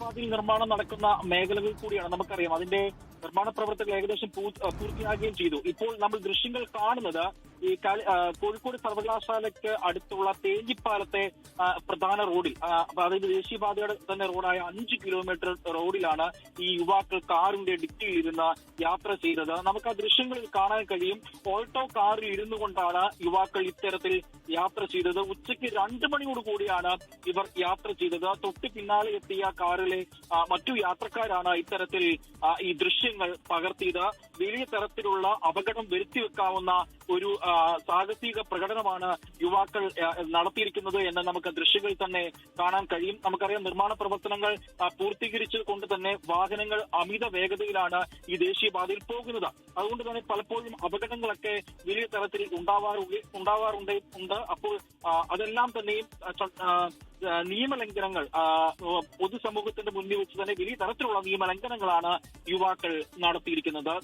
ദേശീയപാതയിൽ നിർമ്മാണം നടക്കുന്ന മേഖലകൾ കൂടിയാണ്. നമുക്കറിയാം അതിന്റെ നിർമ്മാണ പ്രവർത്തനങ്ങൾ ഏകദേശം പൂർത്തിയാകുകയും ചെയ്തു. ഇപ്പോൾ നമ്മൾ ദൃശ്യങ്ങൾ കാണുന്നത് ഈ കോഴിക്കോട് സർവകലാശാലയ്ക്ക് അടുത്തുള്ള തേഞ്ഞിപ്പാലത്തെ പ്രധാന റോഡിൽ, അതായത് ദേശീയപാതയുടെ തന്നെ റോഡായ 5 കിലോമീറ്റർ റോഡിലാണ് ഈ യുവാക്കൾ കാറിന്റെ ഡിക്കിയിൽ ഇരുന്ന് യാത്ര ചെയ്തത്. നമുക്ക് ആ ദൃശ്യങ്ങളിൽ കാണാൻ കഴിയും. ഓൾട്ടോ കാറിൽ ഇരുന്നു കൊണ്ടാണ് യുവാക്കൾ ഇത്തരത്തിൽ യാത്ര ചെയ്തത്. ഉച്ചയ്ക്ക് 2 മണിയോട് കൂടിയാണ് ഇവർ യാത്ര ചെയ്തത്. തൊട്ട് പിന്നാലെ എത്തിയ കാറിലെ മറ്റു യാത്രക്കാരാണ് ഇത്തരത്തിൽ ഈ ദൃശ്യങ്ങൾ പകർത്തിയത്. വലിയ തരത്തിലുള്ള അപകടം വരുത്തിവെക്കാവുന്ന ഒരു സാഹസിക പ്രകടനമാണ് യുവാക്കൾ നടത്തിയിരിക്കുന്നത് എന്ന് നമുക്ക് ദൃശ്യങ്ങളിൽ തന്നെ കാണാൻ കഴിയും. നമുക്കറിയാം നിർമ്മാണ പ്രവർത്തനങ്ങൾ പൂർത്തീകരിച്ചത് കൊണ്ട് തന്നെ വാഹനങ്ങൾ അമിത വേഗതയിലാണ് ഈ ദേശീയപാതയിൽ പോകുന്നത്. അതുകൊണ്ട് തന്നെ പലപ്പോഴും അപകടങ്ങളൊക്കെ വലിയ തരത്തിൽ ഉണ്ടാവാറുണ്ട്. അപ്പോൾ അതെല്ലാം തന്നെയും നിയമലംഘനങ്ങൾ പൊതുസമൂഹത്തിന്റെ മുന്നിൽ വെച്ച് തന്നെ വലിയ തരത്തിലുള്ള നിയമലംഘനങ്ങളാണ് യുവാക്കൾ നടത്തിയിരിക്കുന്നത്.